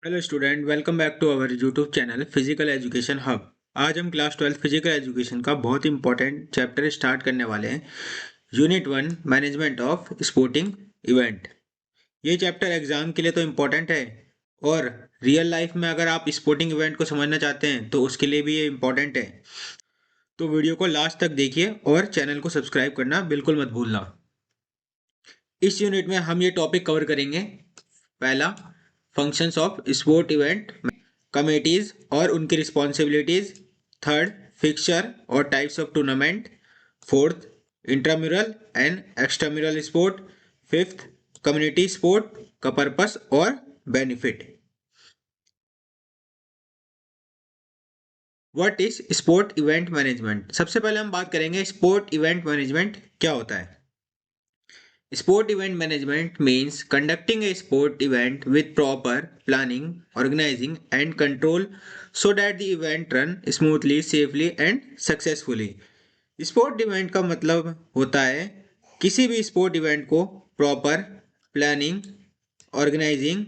Hello student, welcome back to our YouTube channel physical education hub. आज हम class 12 physical education का बहुत important chapter start करने वाले हैं। Unit 1 management of sporting event. ये चैप्टर एग्जाम के लिए तो इम्पोर्टेंट है, और रियल लाइफ में अगर आप स्पोर्टिंग इवेंट को समझना चाहते हैं तो उसके लिए भी ये इम्पोर्टेंट है। तो वीडियो को लास्ट तक देखिए और चैनल को सब्सक्राइब करना बिल्कुल मत भूलना। इस यूनिट में हम ये टॉपिक कवर करेंगे। पहला, functions of sport event, committees और उनकी रिस्पॉन्सिबिलिटीज। थर्ड, फिक्सचर और types of tournament. Fourth, intramural and extramural sport. Fifth, community sport का पर्पस और benefit. What is sport event management. सबसे पहले हम बात करेंगे स्पोर्ट इवेंट मैनेजमेंट क्या होता है। Sport event management means conducting a sport event with proper planning, organizing, and control so that the event run smoothly, safely, and successfully. Sport event का मतलब होता है किसी भी स्पोर्ट इवेंट को प्रॉपर प्लानिंग, ऑर्गेनाइजिंग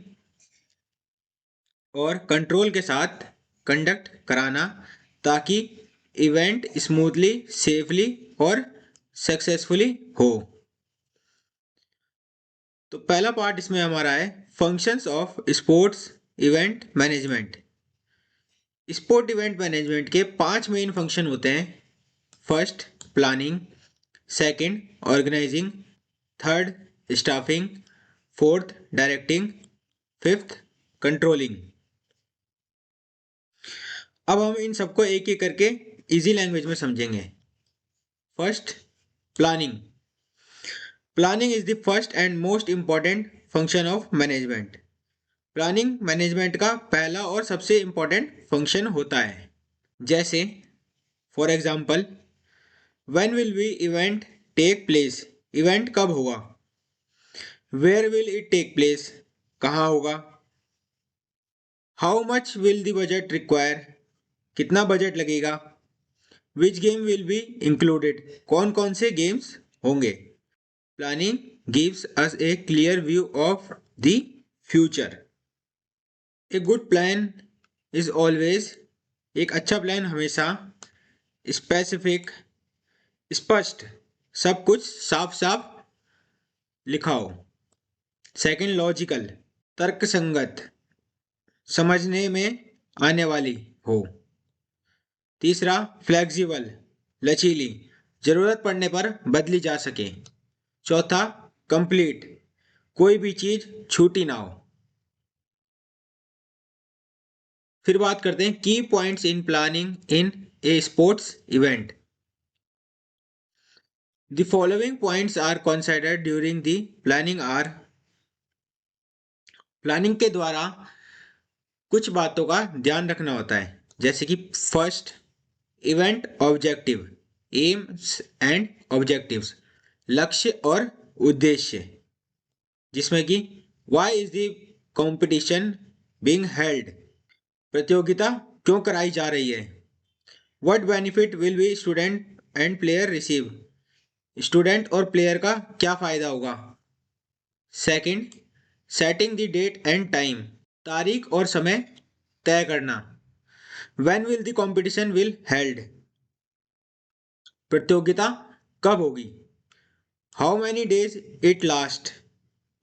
और कंट्रोल के साथ कंडक्ट कराना, ताकि इवेंट स्मूथली, सेफली और सक्सेसफुली हो। तो पहला पार्ट इसमें हमारा है functions of sports event management. Sport event management के 5 मेन फंक्शन होते हैं। First, planning. Second, organizing. Third, staffing. Fourth, directing. Fifth, controlling. अब हम इन सबको एक एक करके इजी लैंग्वेज में समझेंगे। First, planning. Planning is the first and most important function of management. Planning management का पहला और सबसे इंपॉर्टेंट फंक्शन होता है। जैसे for example, when will we event take place. Event कब होगा। Where will it take place, कहाँ होगा। How much will the budget require, कितना बजट लगेगा। Which game will be included, कौन कौन से गेम्स होंगे। Planning gives us a clear view of the future. A good plan is always, एक अच्छा प्लान हमेशा स्पेसिफिक, स्पष्ट, सब कुछ साफ साफ लिखा हो। सेकंड, लॉजिकल, तर्कसंगत, समझने में आने वाली हो। तीसरा, फ्लेक्सिबल, लचीली, जरूरत पड़ने पर बदली जा सके। चौथा, कंप्लीट, कोई भी चीज छूटी ना हो। फिर बात करते हैं की points in planning in A sports event. The following points are considered during the planning are, planning के द्वारा कुछ बातों का ध्यान रखना होता है। जैसे कि first, event objective, aims and objectives, लक्ष्य और उद्देश्य। जिसमें कि why is the competition being held, प्रतियोगिता क्यों कराई जा रही है। What benefit will be student and player receive, student और प्लेयर का क्या फायदा होगा। Second, setting the date and time, तारीख और समय तय करना। When will the competition will held, प्रतियोगिता कब होगी। How many days it last,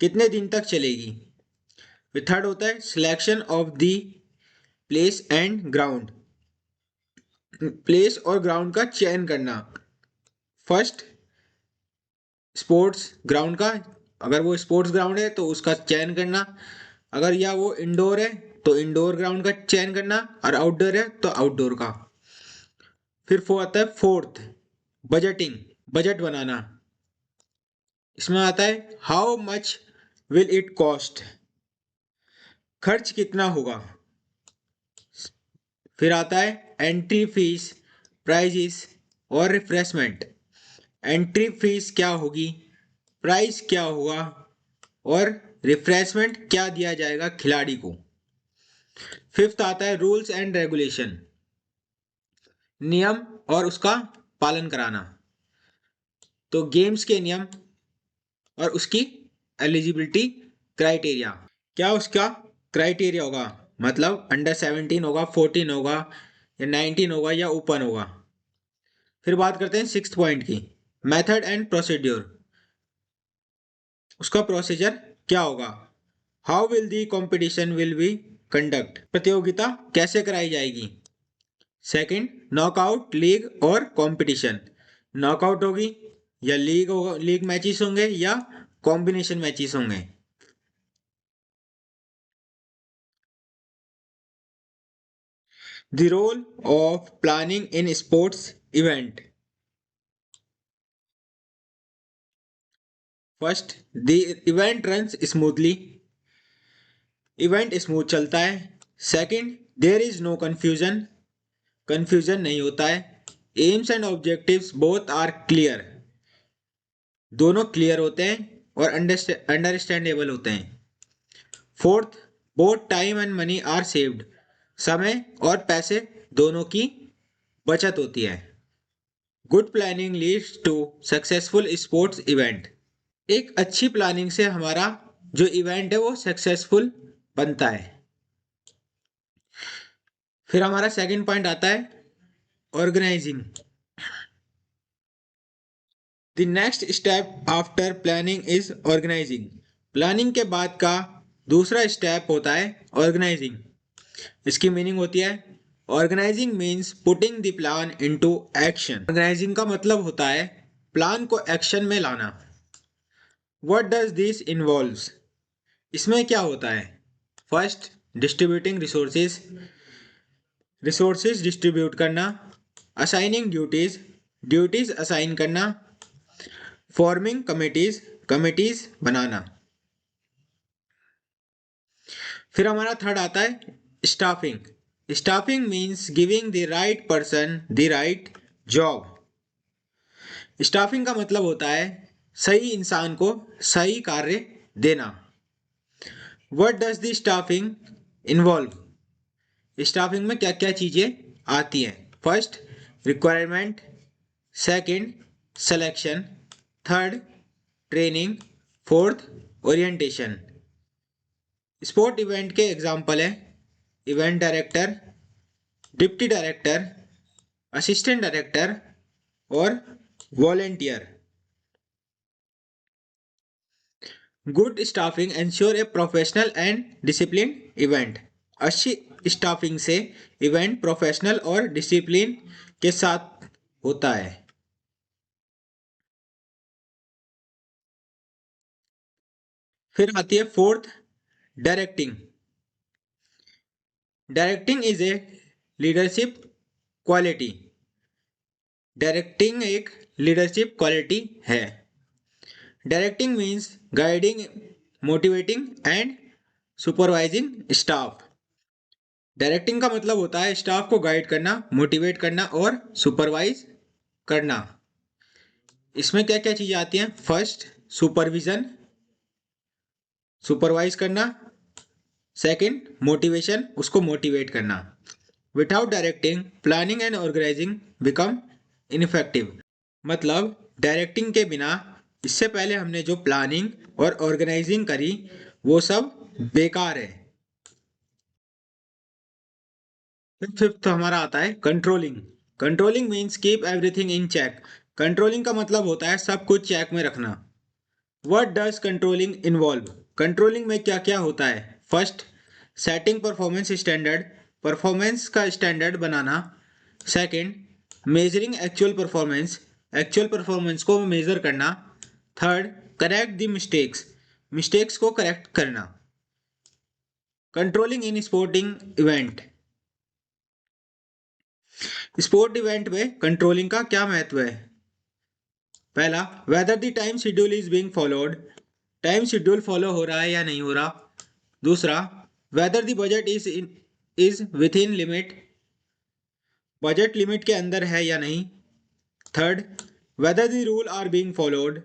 कितने दिन तक चलेगी। फिर थर्ड होता है selection of the place and ground, place और ग्राउंड का चयन करना। फर्स्ट, स्पोर्ट्स ग्राउंड का, अगर वो स्पोर्ट्स ग्राउंड है तो उसका चयन करना। अगर या वो इंडोर है तो इंडोर ग्राउंड का चयन करना, और आउटडोर है तो आउटडोर का। फिर आता है फोर्थ, बजटिंग, बजट बनाना। इसमें आता है how much will it cost, खर्च कितना होगा। फिर आता है एंट्री फीस, प्राइजेस और रिफ्रेशमेंट। एंट्री फीस क्या होगी, प्राइस क्या होगा, और रिफ्रेशमेंट क्या दिया जाएगा खिलाड़ी को। फिफ्थ आता है रूल्स एंड रेगुलेशन, नियम और उसका पालन कराना। तो गेम्स के नियम और उसकी एलिजिबिलिटी क्राइटेरिया, क्या उसका क्राइटेरिया होगा, मतलब अंडर 17 होगा, 14 होगा या 19 होगा या ओपन होगा। फिर बात करते हैं सिक्स्थ पॉइंट की, मेथड एंड प्रोसीड्योर। उसका प्रोसीजर क्या होगा, how will the competition will be conduct, प्रतियोगिता कैसे कराई जाएगी। सेकंड, नॉकआउट, लीग और कंपटीशन, नॉकआउट होगी या लीग होगा, लीग मैचेस होंगे या कॉम्बिनेशन मैचेस होंगे। The role of planning in sports event. First, the event runs smoothly, event smooth चलता है। Second, there is no confusion, confusion नहीं होता है। Aims and objectives both are clear, दोनों क्लियर होते हैं और अंडरस्टैंडेबल होते हैं। Fourth, both time and money are saved, समय और पैसे दोनों की बचत होती है। Good planning leads to successful sports event, एक अच्छी प्लानिंग से हमारा जो इवेंट है वो सक्सेसफुल बनता है। फिर हमारा सेकंड पॉइंट आता है organizing. The next step after planning is organizing, planning के बाद का दूसरा स्टेप होता है ऑर्गेनाइजिंग। इसकी मीनिंग होती है, organizing means putting the plan into action, organizing का मतलब होता है प्लान को एक्शन में लाना। व्हाट डज दिस इन्वॉल्व्स, इसमें क्या होता है। First, distributing resources, resources distribute करना। असाइनिंग ड्यूटीज, ड्यूटीज असाइन करना। फॉर्मिंग कमिटीज, कमिटीज बनाना। फिर हमारा थर्ड आता है staffing. Staffing means giving the right person the right job, staffing का मतलब होता है सही इंसान को सही कार्य देना। What does the staffing involve, staffing में क्या क्या चीजें आती हैं। First, requirement. Second, selection. Third, training. Fourth, orientation. Sport event के एग्जाम्पल है event director, deputy director, assistant director और volunteer. Good staffing ensure a professional and discipline event, अच्छी स्टाफिंग से इवेंट प्रोफेशनल और डिसिप्लिन के साथ होता है। फिर आती है fourth, directing. Directing is a leadership quality, directing एक लीडरशिप क्वालिटी है। Directing means guiding, motivating and supervising staff, directing का मतलब होता है स्टाफ को गाइड करना, मोटिवेट करना और सुपरवाइज करना। इसमें क्या क्या चीजें आती हैं। फर्स्ट, सुपरविजन, सुपरवाइज करना। सेकंड, मोटिवेशन, उसको मोटिवेट करना। Without directing planning and organizing become ineffective, मतलब डायरेक्टिंग के बिना इससे पहले हमने जो प्लानिंग और ऑर्गेनाइजिंग करी वो सब बेकार है। फिर फिफ्थ हमारा आता है controlling. Controlling means keep everything in check, controlling का मतलब होता है सब कुछ चेक में रखना। What does controlling involve, controlling में क्या क्या होता है। First, setting performance standard, performance का स्टैंडर्ड बनाना। Second, measuring actual performance, actual performance को मेजर करना। Third, correct the mistakes, mistakes को करेक्ट करना। Controlling in sporting event, sport event में कंट्रोलिंग का क्या महत्व है। पहला, whether the time schedule is being followed, time schedule follow हो रहा है या नहीं हो रहा। दूसरा, whether the budget is within limit, budget limit के अंदर है या नहीं। थर्ड, whether the rule are being followed,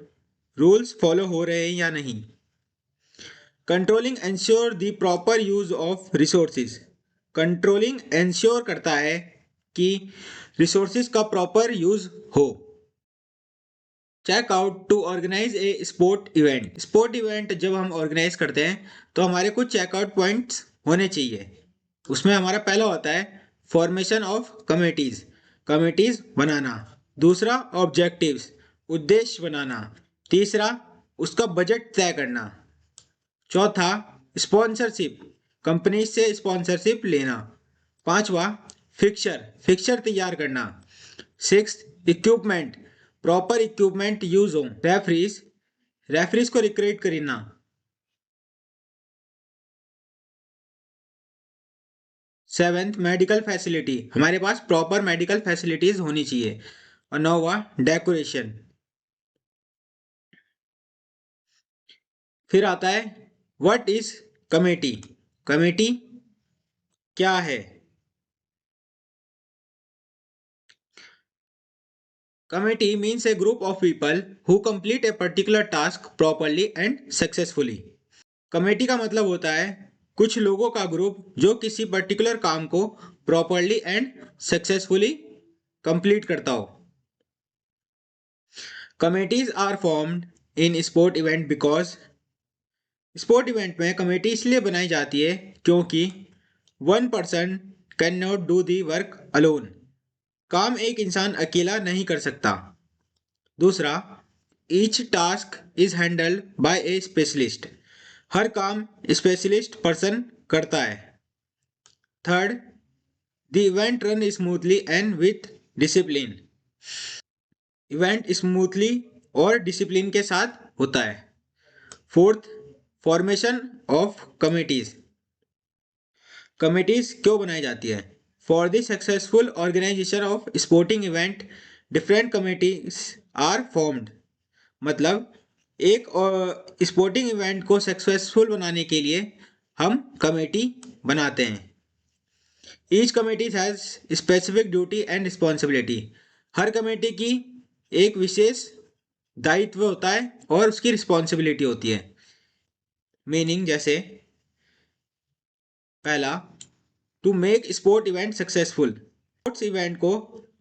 rules follow हो रहे हैं या नहीं। Controlling ensure the proper use of resources, controlling ensure करता है कि रिसोर्सेज का प्रॉपर यूज हो। Check out to organize a sport event, sport event जब हम ऑर्गेनाइज करते हैं तो हमारे कुछ चेकआउट पॉइंट्स होने चाहिए। उसमें हमारा पहला होता है फॉर्मेशन ऑफ कमेटीज, कमेटीज बनाना। दूसरा ऑब्जेक्टिव्स, उद्देश्य बनाना। तीसरा उसका बजट तय करना। चौथा स्पॉन्सरशिप, कंपनी से स्पॉन्सरशिप लेना। पांचवा फिक्सचर, फिक्सचर तैयार करना। Six equipment, proper equipment use हो। रेफरीज, रेफरीज को रिक्रूट करना। सेवेंथ मेडिकल फैसिलिटी, हमारे पास प्रॉपर मेडिकल फैसिलिटीज होनी चाहिए। और नौवा डेकोरेशन। फिर आता है व्हाट इज कमेटी, कमेटी क्या है। Committee means A group of people who complete a particular task properly and successfully. Committee का मतलब होता है कुछ लोगों का ग्रुप जो किसी पर्टिकुलर काम को प्रॉपरली एंड सक्सेसफुली कंप्लीट करता हो। Committees are formed in sport event because, sport event में कमेटी इसलिए बनाई जाती है क्योंकि one person can not do the work alone, काम एक इंसान अकेला नहीं कर सकता। दूसरा each task is handled by a specialist, हर काम स्पेशलिस्ट पर्सन करता है। Third the event run smoothly and with discipline, event smoothly और डिसिप्लिन के साथ होता है। Fourth formation of committees, committees क्यों बनाई जाती है। For the successful organization of sporting event different committees are formed, मतलब एक स्पोर्टिंग इवेंट को सक्सेसफुल बनाने के लिए हम कमेटी बनाते हैं। Each committee has specific duty and responsibility, her committee की एक विशेष दायित्व होता है और उसकी रिस्पॉन्सिबिलिटी होती है। मीनिंग जैसे पहला to make sport event successful, sports event को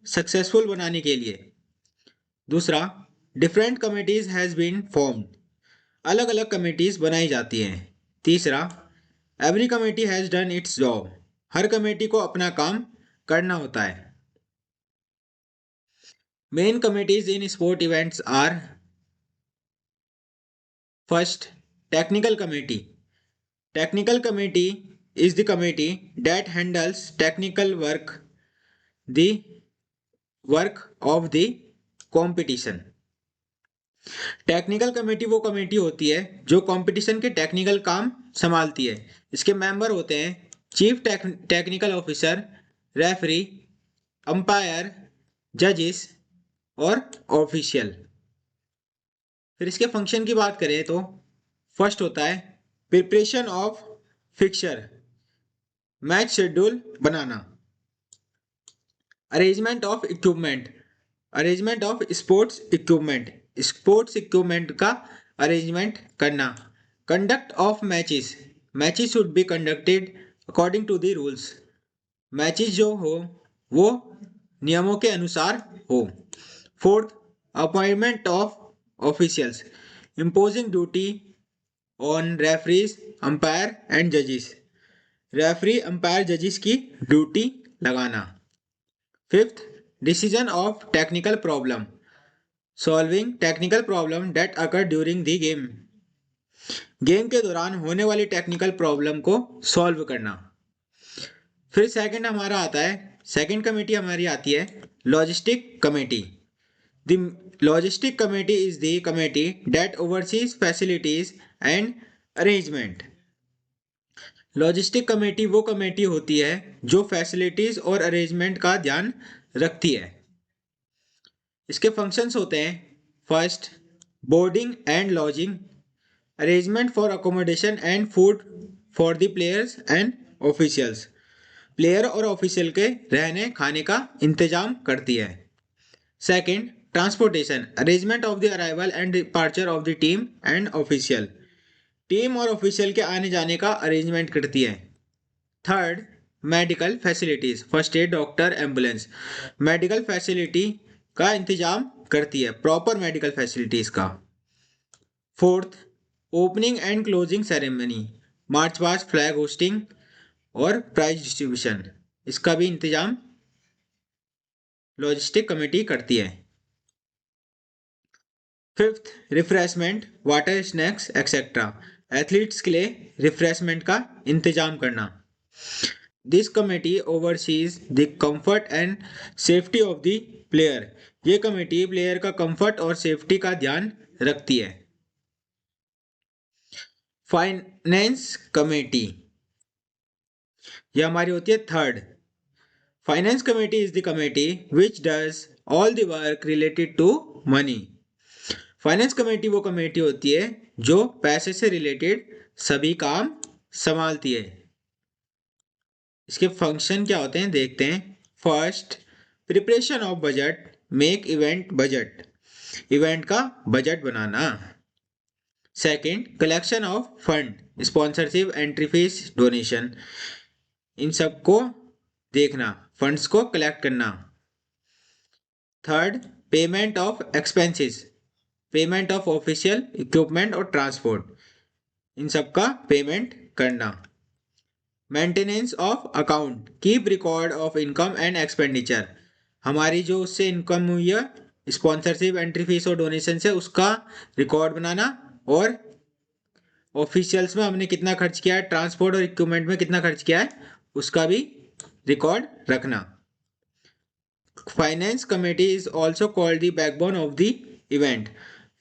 सक्सेसफुल बनाने के लिए। दूसरा different committees has been formed, अलग अलग कमेटीज बनाई जाती हैं। तीसरा every committee has done its job, हर कमेटी को अपना काम करना होता है। Main committees in sport events are first technical committee, technical committee is the committee that handles technical work, the work of the competition। Technical committee वो committee होती है जो कंपटीशन के टेक्निकल काम संभालती है। इसके मेंबर होते हैं chief technical officer, referee, umpire, जजेस और ऑफिशियल। फिर इसके फंक्शन की बात करें तो फर्स्ट होता है preparation of fixture, match schedule banana. Arrangement of equipment, arrangement of sports equipment, sports equipment का अरेंजमेंट करना। Conduct of matches, matches should be conducted according to the rules, matches जो हो वो नियमों के अनुसार हो। Fourth appointment of officials, imposing duty on referees, umpire and जजेस, रेफरी अंपायर जजेस की ड्यूटी लगाना। Fifth decision of technical problem, solving technical problem date occur during the game, game के दौरान होने वाली टेक्निकल प्रॉब्लम को सॉल्व करना। फिर सेकंड हमारा आता है, सेकंड कमेटी हमारी आती है logistic committee. The logistic committee is the committee that oversees facilities and arrangement, logistic committee वो कमेटी होती है जो फैसिलिटीज और अरेंजमेंट का ध्यान रखती है। इसके फंक्शंस होते हैं first boarding and lodging, arrangement for accommodation and food for the players and officials, player और ऑफिशियल के रहने खाने का इंतजाम करती है। Second transportation, arrangement of the arrival and departure of the team and official, team और ऑफिशियल के आने जाने का अरेंजमेंट करती है। Third medical facilities, first aid, doctor, ambulance, medical facility का इंतजाम करती है, प्रॉपर मेडिकल फैसिलिटीज का। Fourth opening and closing ceremony, march past, flag hosting, और प्राइस डिस्ट्रीब्यूशन, इसका भी इंतजाम लॉजिस्टिक कमेटी करती है। Fifth, refreshment, water, snacks etcetera, athletes के लिए रिफ्रेशमेंट का इंतजाम करना। This committee overseas the comfort and safety of the player, ये कमेटी प्लेयर का कंफर्ट और सेफ्टी का ध्यान रखती है। फाइनेंस कमेटी, ये हमारी होती है third. Finance committee is the committee which does all the work related to money. Finance committee वो कमेटी होती है जो पैसे से रिलेटेड सभी काम संभालती है। इसके फंक्शन क्या होते हैं देखते हैं। First, preparation of budget, make event budget, event का बजट बनाना। Second, collection of fund, sponsorship, entry fees, donation, इन सबको देखना, फंड्स को कलेक्ट करना। Third, payment of expenses, payment of official equipment और ट्रांसपोर्ट, इन सब का पेमेंट करना। Maintenance of account, keep record of income and expenditure, हमारी जो उससे इनकम हुई है स्पॉन्सरशिप, एंट्री फीस और डोनेशन से, उसका रिकॉर्ड बनाना। और ऑफिशियल्स में हमने कितना खर्च किया है, ट्रांसपोर्ट और इक्विपमेंट में कितना खर्च किया है, उसका भी रिकॉर्ड रखना। Finance committee is also called the backbone of the event,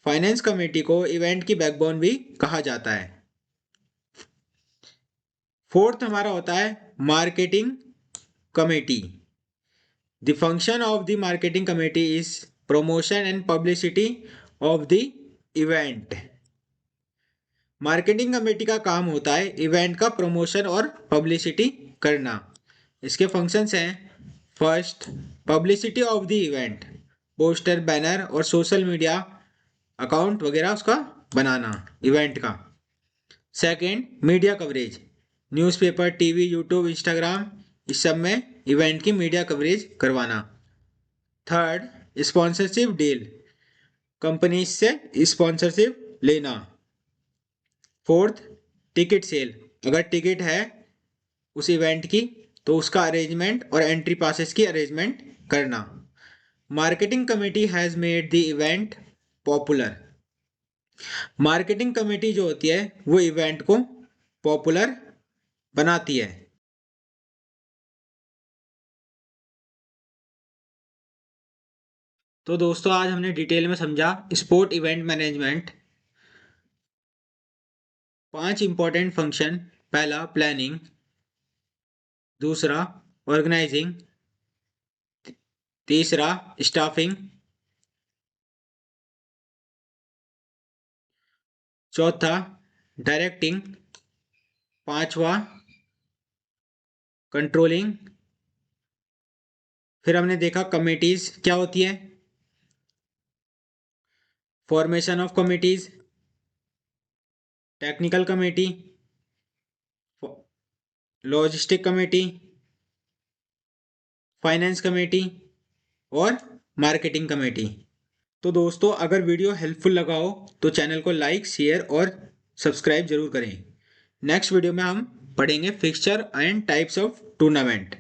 finance committee को इवेंट की बैकबोन भी कहा जाता है। फोर्थ हमारा होता है marketing committee. The function of the marketing committee is promotion and publicity of the event. Marketing committee का काम होता है इवेंट का प्रमोशन और पब्लिसिटी करना। इसके फंक्शंस हैं। First, publicity of the event, poster, banner और सोशल मीडिया अकाउंट वगैरह उसका बनाना इवेंट का। Second, media coverage, newspaper, TV, YouTube, Instagram, इस सब में इवेंट की मीडिया कवरेज करवाना। थर्ड, स्पॉन्सरशिप डील, कंपनी से स्पॉन्सरशिप लेना। फोर्थ, टिकट सेल, अगर टिकट है उस इवेंट की तो उसका अरेंजमेंट और एंट्री पासेस की अरेंजमेंट करना। Marketing committee has made the event popular, marketing committee जो होती है वो इवेंट को पॉपुलर बनाती है। तो दोस्तों आज हमने डिटेल में समझा sport event management. 5 important function, पहला प्लानिंग, दूसरा ऑर्गेनाइजिंग, तीसरा स्टाफिंग, चौथा डायरेक्टिंग, पांचवा कंट्रोलिंग। फिर हमने देखा कमिटीज क्या होती है, formation of committees, technical committee, logistic committee, finance committee और मार्केटिंग कमेटी। तो दोस्तों अगर वीडियो हेल्पफुल लगा हो तो चैनल को लाइक, शेयर और सब्सक्राइब जरूर करें। नेक्स्ट वीडियो में हम पढ़ेंगे fixture and types of tournament.